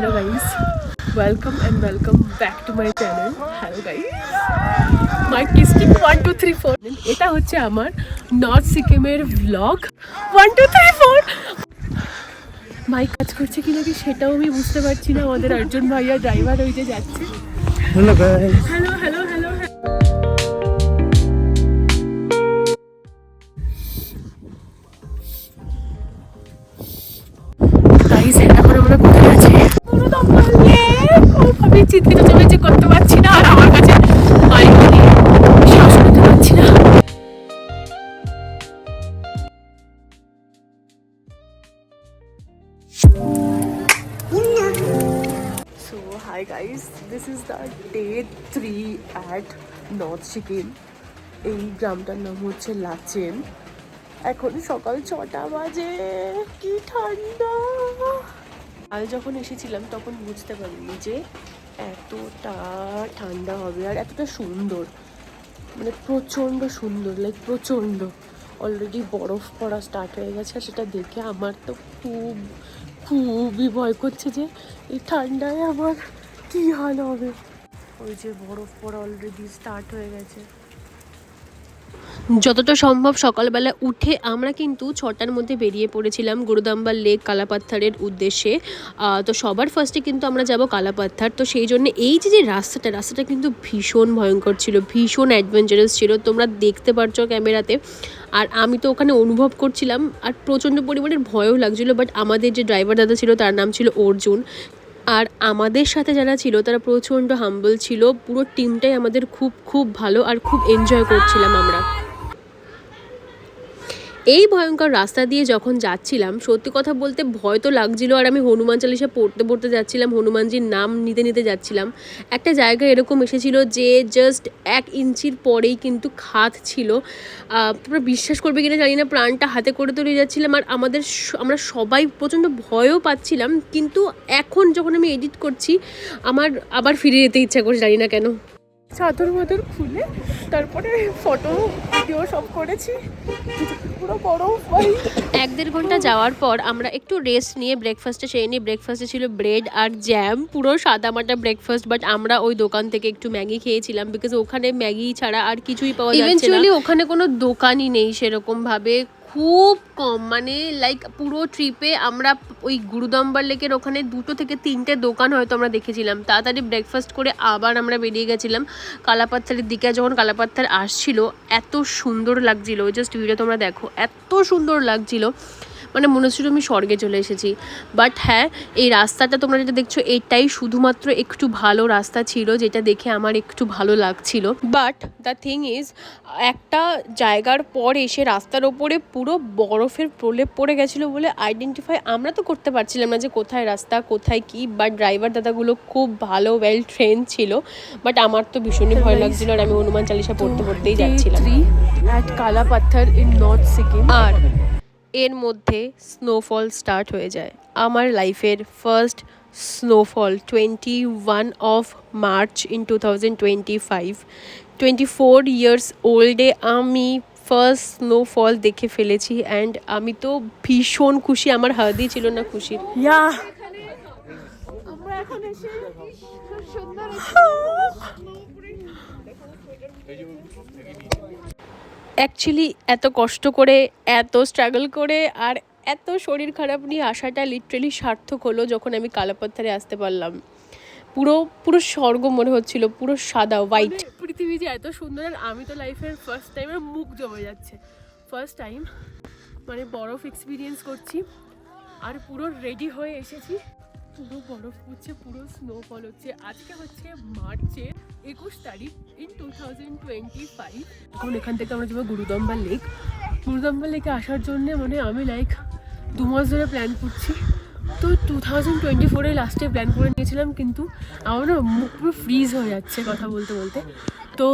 Hello guys, welcome back to my channel. Hello guys, my kisting 1 2 3 4 এটা হচ্ছে আমার north সিকিমের ব্লগ 1 2 3 4 মাইক কাজ করছে কি নাকি সেটাও আমি বুঝতে পারছি না। আমাদের অর্জুন ভাইয়া ড্রাইভার হইতে যাচ্ছে। Hello guys. Hello. আমি চিৎকার চেঁচামেচি করতে পারছি না, আর আমার কাছে মাইক নেই, শ্বাস নিতে পারছি না। So hi guys, this is the day 3 at North Sikkim. এই গ্রামটার নাম হচ্ছে লাচেন। এখন সকাল 6টা বাজে, কি ঠান্ডা। কাল যখন এসেছিলাম তখন বুঝতে পারিনি যে এতটা ঠান্ডা হবে আর এতটা সুন্দর, মানে প্রচণ্ড সুন্দর, লাইক প্রচণ্ড। অলরেডি বরফ পড়া স্টার্ট হয়ে গেছে, আর সেটা দেখে আমার তো খুবই ভয় করছে যে এই ঠান্ডায় আমার কী হাল হবে। ওই যে বরফ পড়া অলরেডি স্টার্ট হয়ে গেছে। যতটা সম্ভব সকালবেলা উঠে আমরা কিন্তু 6টার মধ্যে বেরিয়ে পড়েছিলাম গুরুদাম্বার লেক কালাপাত্থারের উদ্দেশ্যে। তো সবার ফার্স্টে কিন্তু আমরা যাব কালাপাত্থার। তো সেই জন্য এই যে রাস্তাটা কিন্তু ভীষণ ভয়ঙ্কর ছিল, ভীষণ অ্যাডভেঞ্চারাস ছিল, তোমরা দেখতে পারছো ক্যামেরাতে। আর আমি তো ওখানে অনুভব করছিলাম, আর প্রচণ্ড পরিমাণের ভয়ও লাগছিলো। বাট আমাদের যে ড্রাইভার দাদা ছিল তার নাম ছিল অর্জুন, আর আমাদের সাথে যারা ছিল তারা প্রচণ্ড হাম্বল ছিল। পুরো টিমটাই আমাদের খুব ভালো, আর খুব এনজয় করছিলাম আমরা। এই ভয়ঙ্কর রাস্তা দিয়ে যখন যাচ্ছিলাম, সত্যি কথা বলতে ভয় তো লাগছিল। আর আমি হনুমান চালিসা পড়তে যাচ্ছিলাম, হনুমানজির নাম নিতে যাচ্ছিলাম। একটা জায়গায় এরকম এসেছিল যে জাস্ট 1 ইঞ্চির পরেই কিন্তু খাদ ছিল। তোমরা বিশ্বাস করবে কিনা জানি না, প্রাণটা হাতে করে তুলে যাচ্ছিলাম। আর আমরা সবাই প্রচণ্ড ভয়ও পাচ্ছিলাম। কিন্তু এখন যখন আমি এডিট করছি আমার আবার ফিরে যেতে ইচ্ছা করছে, জানি না কেন। চাদর মাদর খুলে তারপরে ফটো ভিডিও সব করেছি, পুরো বরফ। 1-1.5 ঘন্টা যাওয়ার পর আমরা একটু রেস্ট নিয়ে ব্রেকফাস্টে সেরে নিই। ব্রেকফাস্টে ছিল ব্রেড আর জ্যাম, পুরো সাদামাটা ব্রেকফাস্ট। বাট আমরা ওই দোকান থেকে একটু ম্যাগি খেয়েছিলাম, বিকজ ওখানে ম্যাগি ছাড়া আর কিছুই পাওয়া যাচ্ছে না। ইভেনচুয়ালি ওখানে কোনো দোকানই নেই সেরকমভাবে, খুব কম। মানে লাইক পুরো ট্রিপে আমরা ওই গুরুদাম্বার লেকের ওখানে 2 থেকে 3টে দোকান হয়তো আমরা দেখেছিলাম। তাড়াতাড়ি ব্রেকফাস্ট করে আবার আমরা বেরিয়ে গেছিলাম কালাপাত্থারের দিকে। যখন কালাপাত্থার আসছিল এত সুন্দর লাগছিল, জাস্ট ভিডিও তোমরা দেখো, এত সুন্দর লাগছিল, মানে মনে হচ্ছিল আমি স্বর্গে চলে এসেছি। বাট হ্যাঁ, এই রাস্তাটা তোমরা যেটা দেখছো এটাই শুধুমাত্র একটু ভালো রাস্তা ছিল, যেটা দেখে আমার একটু ভালো লাগছিল। বাট দ্য থিং ইজ, একটা জায়গার পর এসে রাস্তার ওপরে পুরো বরফের প্রলেপ পড়ে গেছিলো বলে আইডেন্টিফাই আমরা তো করতে পারছিলাম না যে কোথায় রাস্তা কোথায় কি। বাট ড্রাইভার দাদাগুলো খুব ভালো, ওয়েল ট্রেন ছিল। বাট আমার তো ভীষণই ভয় লাগছিল, আর আমি হনুমান চালিসা পড়তেই যাচ্ছিলাম। At Kalapatthar in north Sikkim, আর এর মধ্যে স্নোফল স্টার্ট হয়ে যায়। আমার লাইফের first snowfall 21 of March in 2025, 24 years ওল্ডে আমি ফার্স্ট স্নোফল দেখে ফেলেছি। অ্যান্ড আমি তো ভীষণ খুশি, আমার হাতই ছিল না খুশির। আমরা এখন এসে সুন্দর অ্যাকচুয়ালি এত কষ্ট করে, এত স্ট্রাগল করে, আর এত শরীর খারাপ নিয়ে আসাটা লিটারেলি সার্থক হলো যখন আমি কালাপাত্থারে আসতে পারলাম। পুরো স্বর্গ মনে হচ্ছিল, পুরো সাদা হোয়াইট। পৃথিবী যে এত সুন্দর, আর আমি তো লাইফের ফার্স্ট টাইম, মুখ জমে যাচ্ছে, ফার্স্ট টাইম মানে বরফ এক্সপিরিয়েন্স করছি। আর পুরো রেডি হয়ে এসেছি, পুরো বরফ হচ্ছে, পুরো স্নোফল হচ্ছে। আজকে হচ্ছে মার্চের 21 তারিখ ইন 2025। এখন এখান থেকে আমরা যাবো গুরুদাম্বার লেক। গুরুদাম্বার লেকে আসার জন্যে মানে আমি লাইক 2 মাস ধরে প্ল্যান করছি। তো 2024 লাস্টে প্ল্যান করে নিয়েছিলাম, কিন্তু আমার না মুখ পুরো ফ্রিজ হয়ে যাচ্ছে কথা বলতে। তো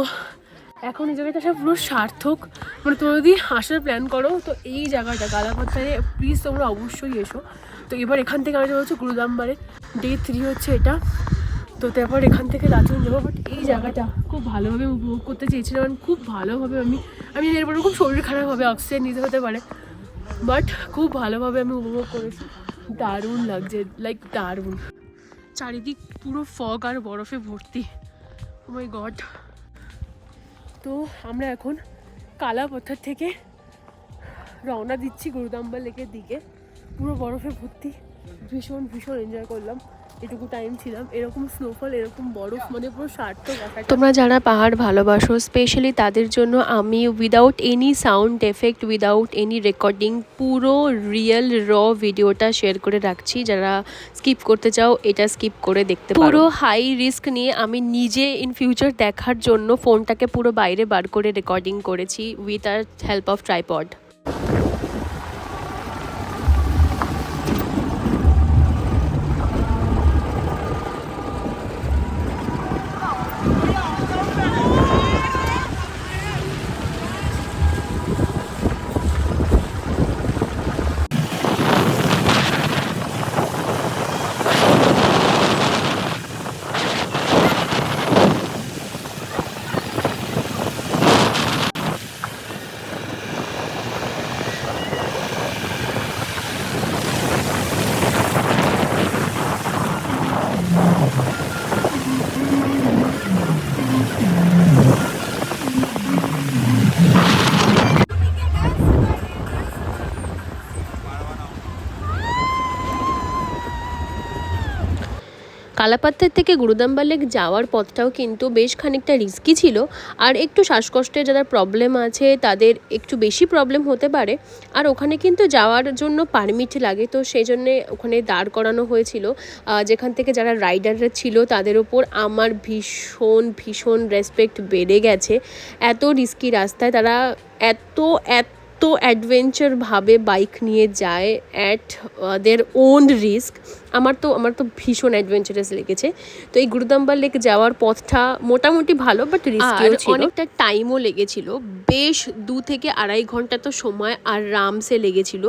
এখন এই জায়গাটা সব পুরো সার্থক। মানে তোমরা যদি আসার প্ল্যান করো তো এই জায়গাটা কালাপাত্থারে প্লিজ তোমরা অবশ্যই এসো। তো এবার এখান থেকে আমরা যাবো হচ্ছে গুরুদাম্বারে, ডে 3 হচ্ছে এটা। তো তারপর এখান থেকে লাচেন যাবো। বাট এই জায়গাটা খুব ভালোভাবে উপভোগ করতে চেয়েছিলাম, খুব ভালোভাবে আমি এরপর খুব শরীর খারাপ হবে, অক্সিজেন নিতে হতে পারে, বাট খুব ভালোভাবে আমি উপভোগ করেছি। দারুণ লাগছে, লাইক দারুণ। চারিদিক পুরো ফগ আর বরফে ভর্তি। ও মাই গড। তো আমরা এখন কালাপাথর থেকে রওনা দিচ্ছি গুরুদাম্বা লেকের দিকে। পুরো বরফে ভর্তি, ভীষণ ভীষণ এনজয় করলাম। এটুকু টাইম ছিলাম, এরকম স্নোফল, এরকম বরফ, মানে পুরো সার্থক। তোমরা যারা পাহাড় ভালোবাসো স্পেশালি তাদের জন্য আমি without any sound effect, without any recording পুরো রিয়েল ভিডিওটা শেয়ার করে রাখছি। যারা স্কিপ করতে চাও এটা স্কিপ করে দেখতে পারো। পুরো হাই রিস্ক নিয়ে আমি নিজে ইন ফিউচার দেখার জন্য ফোনটাকে পুরো বাইরে বার করে রেকর্ডিং করেছি উইথ আর হেল্প অফ ট্রাইপড। কালাপাত্তার থেকে গুরুদাম্বা লেক যাওয়ার পথটাও কিন্তু বেশ খানিকটা রিস্কি ছিল, আর একটু শ্বাসকষ্টের যারা প্রবলেম আছে তাদের একটু বেশি প্রবলেম হতে পারে। আর ওখানে কিন্তু যাওয়ার জন্য পারমিট লাগে, তো সেই জন্যে ওখানে দাঁড় করানো হয়েছিল। যেখান থেকে যারা রাইডাররা ছিল তাদের ওপর আমার ভীষণ ভীষণ রেসপেক্ট বেড়ে গেছে। এত রিস্কি রাস্তায় তারা এত অ্যাডভেঞ্চারভাবে বাইক নিয়ে যায় অ্যাট দের ওন রিস্ক। আমার তো ভীষণ অ্যাডভেঞ্চারাস লেগেছে। তো এই গুরুদাম্বা লেক যাওয়ার পথটা মোটামুটি ভালো, বাট রিস্কিও ছিল, অনেকটা টাইমও লেগেছিল। বেশ 2 থেকে 2.5 ঘন্টা তো সময় আরামসে লেগেছিল।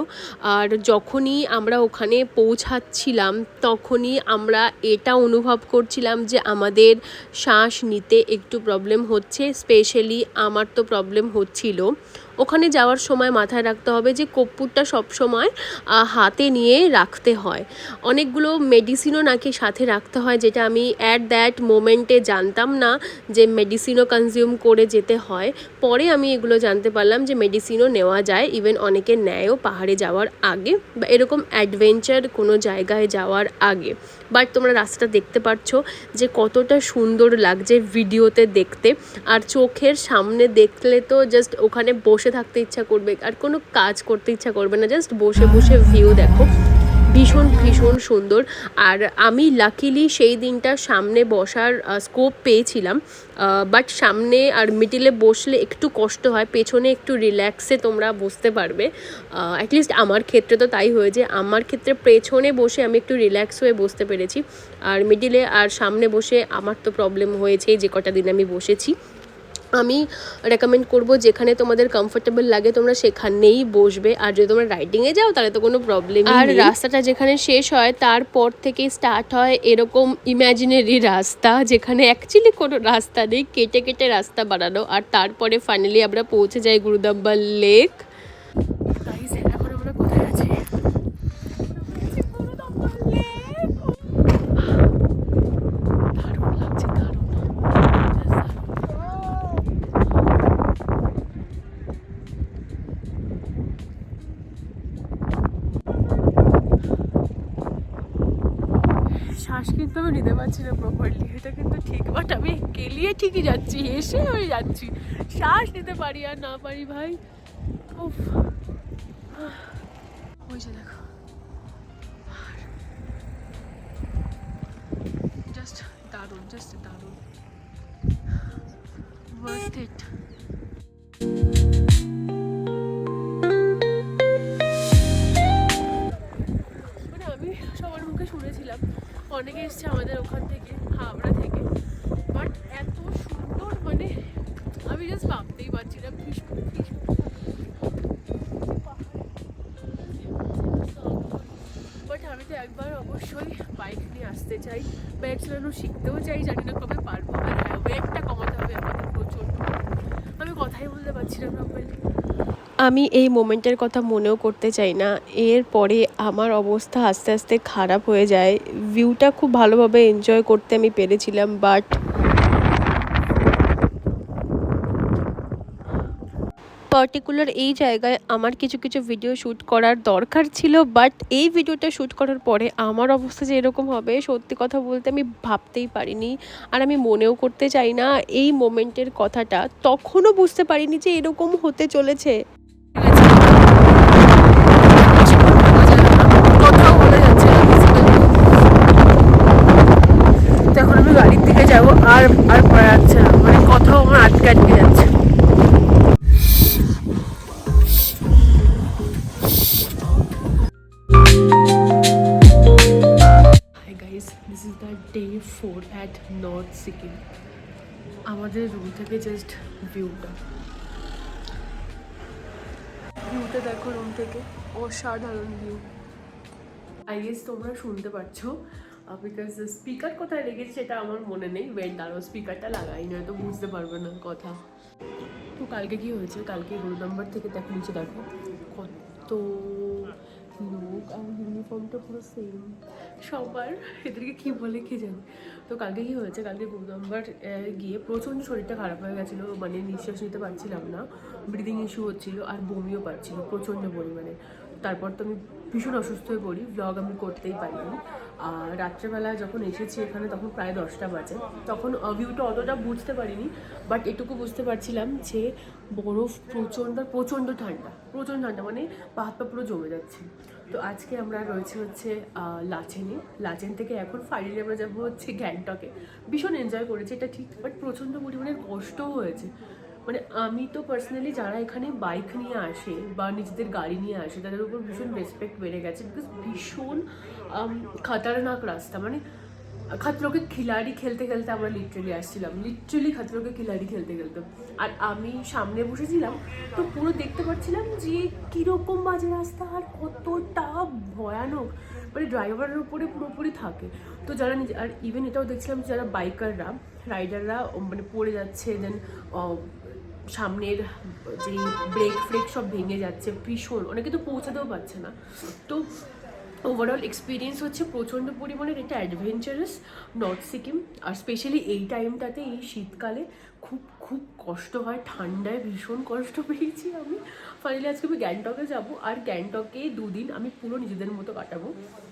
আর যখনই আমরা ওখানে পৌঁছাচ্ছিলাম তখনই আমরা এটা অনুভব করছিলাম যে আমাদের শ্বাস নিতে একটু প্রবলেম হচ্ছে। স্পেশালি আমার তো প্রবলেম হচ্ছিল। ওখানে যাওয়ার সময় মাথায় রাখতে হবে যে কর্পূরটা সবসময় হাতে নিয়ে রাখতে হয়। অনেকগুলো মেডিসিনও নাকি সাথে রাখতে হয়, যেটা আমি অ্যাট দ্যাট মোমেন্টে জানতাম না যে মেডিসিনও কনজিউম করে যেতে হয়। পরে আমি এগুলো জানতে পারলাম যে মেডিসিনও নেওয়া যায়, ইভেন অনেকে নেয়ও পাহাড়ে যাওয়ার আগে বা এরকম অ্যাডভেঞ্চার কোনো জায়গায় যাওয়ার আগে। বাট তোমরা রাস্তাটা দেখতে পাচ্ছ যে কতটা সুন্দর লাগছে ভিডিওতে দেখতে, আর চোখের সামনে দেখলে তো জাস্ট ওখানে বসে থাকতে ইচ্ছা করবে, আর কোনো কাজ করতে ইচ্ছা করবে না। জাস্ট বসে বসে ভিউ দেখো, ভীষণ ভীষণ সুন্দর। আর আমি লাকিলি সেই দিনটা সামনে বসার স্কোপ পেয়েছিলাম, বাট সামনে আর মিডিলে বসলে একটু কষ্ট হয়, পেছনে একটু রিল্যাক্সে তোমরা বসতে পারবে। অ্যাটলিস্ট আমার ক্ষেত্রে তো তাই হয়েছে। আমার ক্ষেত্রে পেছনে বসে আমি একটু রিল্যাক্স হয়ে বসতে পেরেছি, আর মিডিলে আর সামনে বসে আমার তো প্রবলেম হয়েছে যে কটা দিন আমি বসেছি। আমি রেকমেন্ড করব যেখানে তোমাদের কমফোর্টেবল লাগে তোমরা সেখানেই বসবে। আর যদি তোমরা রাইডিংয়ে যাও তাহলে তো কোনো প্রবলেম নেই। আর রাস্তাটা যেখানে শেষ হয় তারপর থেকেই স্টার্ট হয় এরকম ইম্যাজিনারি রাস্তা, যেখানে অ্যাকচুয়ালি কোনো রাস্তা নেই, কেটে কেটে রাস্তা বানানো। আর তারপরে ফাইনালি আমরা পৌঁছে যাই গুরুদাম্বা লেক। এখন আমরা কোথায় আছি? দারুণ লাগছে, দারুণ। শ্বাস কিন্তু আমি নিতে পারছি না প্রপারলি, এটা কিন্তু ঠিক। বাট আমি গেলিয়ে ঠিকই যাচ্ছি, এসে আমি যাচ্ছি, শ্বাস নিতে পারি আর না পারি ভাই। উফ, ওই যে দেখো, জাস্ট দারুণ, জাস্ট দারুণ, ওয়ার্থ ইট। মানে আমি সবার মুখে শুনেছিলাম, অনেকে এসছে আমাদের ওখান থেকে, হাওড়া থেকে, বাট এত সুন্দর মানে আমি জাস্ট ভাবতেই পারছি না। ভীষণ ভীষণ, বাট আমি তো একবার অবশ্যই বাইক নিয়ে আসতে চাই, বাইক চালানো শিখতেও চাই, জানি না কবে পারবো। আর হ্যাঁ, ওয়েটটা কমাতে হবে আমাদের প্রচণ্ড, আমি কথাই বলতে পারছি না প্রপারলি। আমি এই মোমেন্টের কথা মনেও করতে চাই না। এরপরে আমার অবস্থা আস্তে আস্তে খারাপ হয়ে যায়। ভিউটা খুব ভালোভাবে এনজয় করতে আমি পেরেছিলাম, বাট পার্টিকুলার এই জায়গায় আমার কিছু কিছু ভিডিও শ্যুট করার দরকার ছিল, বাট এই ভিডিওটা শ্যুট করার পরে আমার অবস্থা যে এরকম হবে সত্যি কথা বলতে আমি ভাবতেই পারিনি। আর আমি মনেও করতে চাই না এই মোমেন্টের কথাটা। তখনও বুঝতে পারিনি যে এরকম হতে চলেছে। এখন আমি গাড়ির দিকে যাবো, আর আর পড়া যাচ্ছে না, মানে কথাও আমার আটকে আটকে যাচ্ছে। Hi guys, this is the day 4 at North Sikkim. আমাদের রুম থেকে জাস্ট ভিউটা দেখো, রুম থেকে অসাধারণ ভিউ। আই গেস তোমরা শুনতে পাচ্ছ, বিকজ স্পিকার কোথায় লেগেছে সেটা আমার মনে নেই। ওয়েট আরও স্পিকারটা লাগাই, নয়তো বুঝতে পারবে না কথা। তো কালকে কি হয়েছে, কালকে রোড নাম্বার থেকে দেখো নিচে দেখো কত লোক, আর ইউনিফর্মটা পুরো সেম সবার, এদেরকে কী বলে কে জানে। তো কালকে কী হয়েছে, কালকে রোড নাম্বার গিয়ে প্রচণ্ড শরীরটা খারাপ হয়ে গেছিলো, মানে নিঃশ্বাস নিতে পারছিলাম না, ব্রিদিং ইস্যু হচ্ছিলো, আর বমিও পাচ্ছিলো প্রচণ্ড পরিমাণে। তারপর তো আমি ভীষণ অসুস্থ হয়ে পড়ি, ব্লগ আমি করতেই পারিনি। আর রাত্রেবেলা যখন এসেছি এখানে তখন প্রায় 10টা বাজে, তখন ভিউটা অতটা বুঝতে পারিনি, বাট এটুকু বুঝতে পারছিলাম যে বরফ প্রচণ্ড ঠান্ডা, মানে পা হাত পা পুরো জমে যাচ্ছে। তো আজকে আমরা রয়েছে হচ্ছে লাচেন থেকে এখন ফাইনালি আমরা যাবো হচ্ছে গ্যাংটকে। ভীষণ এনজয় করেছি এটা ঠিক, বাট প্রচণ্ড পরিমাণে কষ্টও হয়েছে। মানে আমি তো পার্সোনালি যারা এখানে বাইক নিয়ে আসে বা নিজেদের গাড়ি নিয়ে আসে তাদের উপর ভীষণ রেসপেক্ট বেড়ে গেছে, বিকজ ভীষণ খতরনাক রাস্তা, মানে খতরোকে খিলাড়ি খেলতে খেলতে আমরা লিটারালি খতরোকে খিলাড়ি খেলতে খেলতে। আর আমি সামনে বসেছিলাম, তো পুরো দেখতে পাচ্ছিলাম যে কীরকম বাজে রাস্তা আর কতটা ভয়ানক, মানে ড্রাইভারের উপরে পুরোপুরি থাকে। তো যারা আর ইভেন এটাও দেখছিলাম যারা রাইডাররা মানে পড়ে যাচ্ছে, দেন সামনের যে ব্রেক সব ভেঙে যাচ্ছে, ভীষণ অনেকে তো পৌঁছাতেও পারছে না। তো ওভারঅল এক্সপিরিয়েন্স হচ্ছে প্রচণ্ড পরিমাণের এটা অ্যাডভেঞ্চারাস নর্থ সিকিম। আর স্পেশালি এই টাইমটাতে, এই শীতকালে খুব খুব কষ্ট হয়, ঠান্ডায় ভীষণ কষ্ট পেয়েছি আমি। ফাইনালি আজকে আমি গ্যাংটকে যাবো, আর গ্যাংটকে 2 দিন আমি পুরো নিজেদের মতো কাটাবো,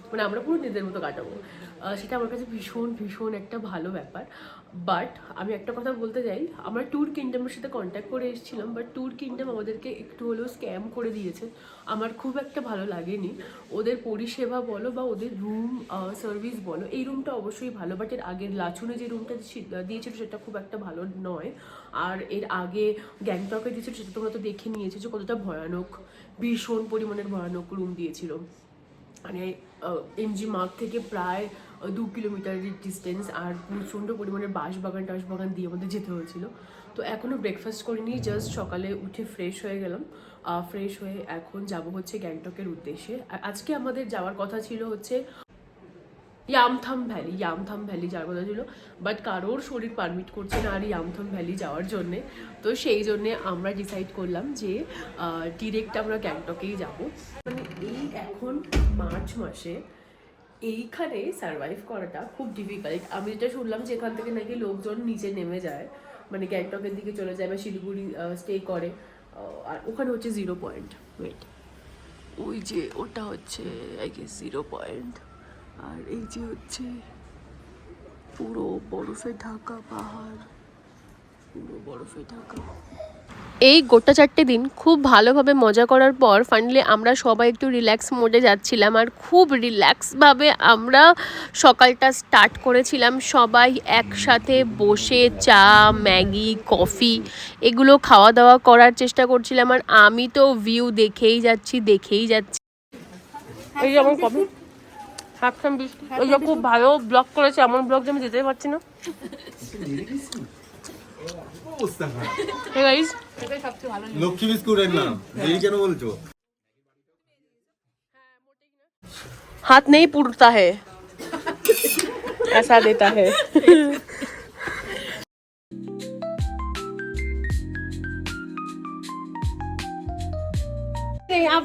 মানে আমরা পুরো নিজেদের মতো কাটাবো। সেটা আমার কাছে ভীষণ একটা ভালো ব্যাপার। বাট আমি একটা কথা বলতে চাই, আমরা ট্যুর কিংডমের সাথে কন্ট্যাক্ট করে এসেছিলাম, বাট ট্যুর কিংডম আমাদেরকে একটু হলেও স্ক্যাম করে দিয়েছে। আমার খুব একটা ভালো লাগেনি ওদের পরিষেবা বলো বা ওদের রুম সার্ভিস বলো। এই রুমটা অবশ্যই ভালো, বাট এর আগের লাচুনে যে রুমটা দিয়েছিল সেটা খুব একটা ভালো নয়। আর এর আগে গ্যাংটকে দিয়েছিল সেটা তোমরা তো দেখে নিয়েছো যে কতটা ভয়ানক, ভীষণ পরিমাণের ভয়ানক রুম দিয়েছিল। মানে এমজি মার্গ থেকে প্রায় 2 কিলোমিটারের ডিস্টেন্স, আর প্রচণ্ড পরিমাণে বাঁশবাগান দিয়ে আমাদের যেতে হয়েছিল। তো এখনও ব্রেকফাস্ট করিনি, জাস্ট সকালে উঠে ফ্রেশ হয়ে গেলাম। ফ্রেশ হয়ে এখন যাব হচ্ছে গ্যাংটকের উদ্দেশ্যে। আজকে আমাদের যাওয়ার কথা ছিল হচ্ছে ইয়ামথাম ভ্যালি যাওয়ার কথা ছিল, বাট কারোর শরীর পারমিট করছে না আর ইয়ামথাম ভ্যালি যাওয়ার জন্যে। তো সেই জন্যে আমরা ডিসাইড করলাম যে ডিরেক্ট আমরা গ্যাংটকেই যাব। মানে এই এখন মার্চ মাসে এইখানে সারভাইভ করাটা খুব ডিফিকাল্ট। আমি যেটা শুনলাম যে এখান থেকে নাকি লোকজন নিচে নেমে যায়, মানে গ্যাংটকের দিকে চলে যায় বা শিলিগুড়ি স্টে করে, আর ওখানে হচ্ছে 0 পয়েন্ট। ওয়েট, ওই যে ওটা হচ্ছে আই গেস 0 পয়েন্ট, আর এই যে হচ্ছে পুরো বরফে ঢাকা পাহাড়, পুরো বরফে ঢাকা। এই গোটা 4টে দিন খুব ভালোভাবে মজা করার পর ফাইনালি আমরা সবাই একটু রিল্যাক্স মোডে যাচ্ছিলাম, আর খুব রিল্যাক্সভাবে আমরা সকালটা স্টার্ট করেছিলাম। সবাই একসাথে বসে চা, ম্যাগি, কফি এগুলো খাওয়া দাওয়া করার চেষ্টা করছিলাম, আর আমি তো ভিউ দেখেই যাচ্ছি। এই যেমন কফি ওই যে খুব ভালো ব্লগ করেছে, এমন ব্লগ যে আমি যেতে পারছি না। লক্ষ্মী বিস্কুটের নাম এই কেন বলছো? हाथ नहीं पुरता है, ऐसा देता है।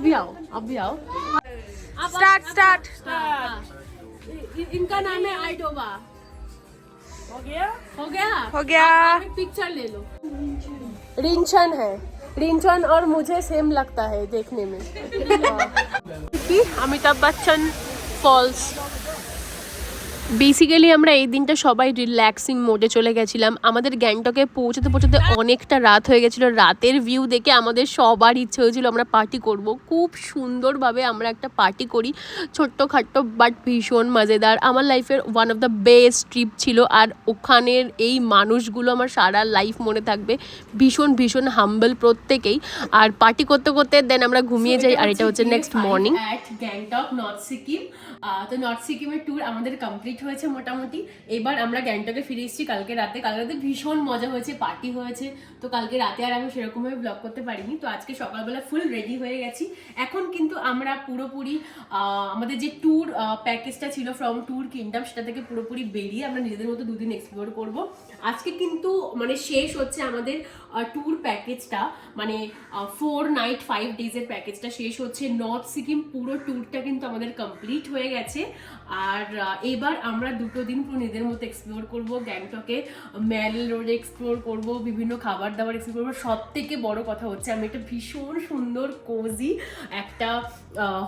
आप भी आओ स्टार्ट इनका नाम है आइडोबा। हो हो गया। आप एक पिक्चर ले लो। रिंचन है, रिंचन और मुझे सेम लगता है देखने में। अमिताभ बच्चन फॉल्स। বেসিক্যালি আমরা এই দিনটা সবাই রিল্যাক্সিং মোডে চলে গেছিলাম। আমাদের গ্যাংটকে পৌঁছতে পৌঁছতে অনেকটা রাত হয়ে গেছিলো। রাতের ভিউ দেখে আমাদের সবার ইচ্ছে হয়েছিল আমরা পার্টি করব। খুব সুন্দরভাবে আমরা একটা পার্টি করি, ছোট্টখাট্ট বাট ভীষণ মজাদার। আমার লাইফের one of the best trip ছিল। আর ওখানের এই মানুষগুলো আমার সারা লাইফ মনে থাকবে। ভীষণ ভীষণ হাম্বল প্রত্যেকেই। আর পার্টি করতে করতে দেন আমরা ঘুমিয়ে যাই। আর এটা হচ্ছে next morning at Gangtok north Sikkim. তো নর্থ সিকিমের ট্যুর আমাদের কমপ্লিট হয়েছে মোটামুটি। এবার আমরা গ্যাংটকে ফিরে এসেছি কালকে রাতে ভীষণ মজা হয়েছে, পার্টি হয়েছে। তো কালকে রাতে আর আমি সেরকমভাবে ব্লগ করতে পারিনি। তো আজকে সকালবেলা ফুল রেডি হয়ে গেছি। এখন কিন্তু আমরা পুরোপুরি আমাদের যে ট্যুর প্যাকেজটা ছিল ফ্রম ট্যুর কিংডম, সেটা থেকে পুরোপুরি বেরিয়ে আমরা নিজেদের মতো দুদিন এক্সপ্লোর করব। আজকে কিন্তু মানে শেষ হচ্ছে আমাদের ট্যুর প্যাকেজটা, মানে 4 নাইট 5 ডেজের প্যাকেজটা শেষ হচ্ছে। নর্থ সিকিম পুরো ট্যুরটা কিন্তু আমাদের কমপ্লিট হয়ে গেছে। আর এবার আমরা 2 দিন পুরো নিজেদের মতো এক্সপ্লোর করব। গ্যাংটকে ম্যাল রোডে এক্সপ্লোর করব, বিভিন্ন খাবার দাবার এক্সপ্লোর করবো। সব থেকে বড় কথা হচ্ছে আমি একটা ভীষণ সুন্দর কোজি একটা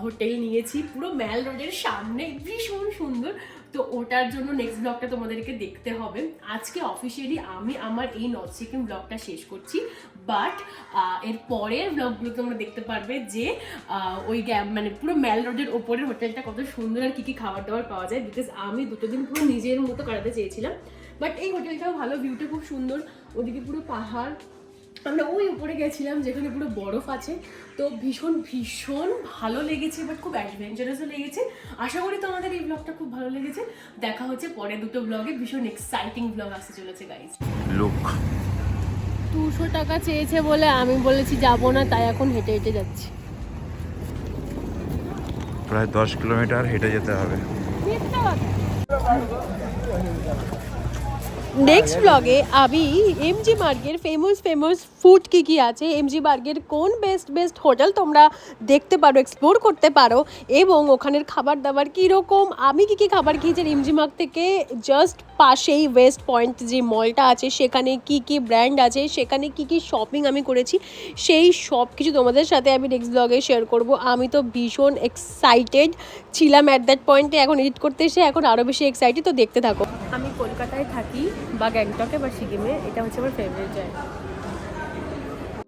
হোটেল নিয়েছি পুরো ম্যাল রোডের সামনে, ভীষণ সুন্দর। তো ওটার জন্য নেক্সট ব্লগটা তোমাদেরকে দেখতে হবে। আজকে অফিসিয়ালি আমি আমার এই নর্থ সিকিম ব্লগটা শেষ করছি, বাট এর পরের ব্লগগুলো তোমরা দেখতে পারবে যে ওই মানে পুরো ম্যাল রোডের ওপরের হোটেলটা কত সুন্দর আর কী কী খাবার দাবার পাওয়া যায়। বিকজ আমি 2 দিন পুরো নিজের মতো কাটাতে চেয়েছিলাম, বাট এই হোটেলটাও ভালো, ভিউটা খুব সুন্দর। ওদিকে পুরো পাহাড়, আমরা ওই উপরে গেছিলাম যেখানে পুরো বরফ আছে। তো ভীষণ ভীষণ ভালো লেগেছে, বাট খুব অ্যাডভেঞ্চারাসও লেগেছে। আশা করি তোমাদের এই ব্লগটা খুব ভালো লেগেছে। দেখা হচ্ছে পরে 2 ব্লগে, ভীষণ এক্সাইটিং ব্লগ আসতে চলেছে গাইস। লুক 200 টাকা চেয়েছে বলে আমি বলেছি যাবো না, তাই এখন হেঁটে হেঁটে যাচ্ছি। প্রায় 10 কিলোমিটার হেঁটে যেতে হবে। নেক্সট ব্লগে আমি এমজি মার্গের ফেমাস ফুড কী আছে, এমজি মার্গের কোন বেস্ট হোটেল তোমরা দেখতে পারো, এক্সপ্লোর করতে পারো, এবং ওখানের খাবার দাবার কীরকম, আমি কী খাবার খেয়েছি এমজি মার্গ থেকে জাস্ট পাশেই ওয়েস্ট পয়েন্ট যে মলটা আছে সেখানে কি ব্র্যান্ড আছে, সেখানে কি শপিং আমি করেছি, সেই সব কিছু তোমাদের সাথে আমি নেক্সট ব্লগে শেয়ার করব। আমি তো ভীষণ এক্সাইটেড ছিলাম অ্যাট দ্যাট পয়েন্টে, এখন এডিট করতে এসে এখন আরও বেশি এক্সাইটেড। তো দেখতে থাকো। আমি কলকাতায় থাকি বা গ্যাংটকে বা সিকিমে, এটা হচ্ছে আমার ফেভারিট জায়গা।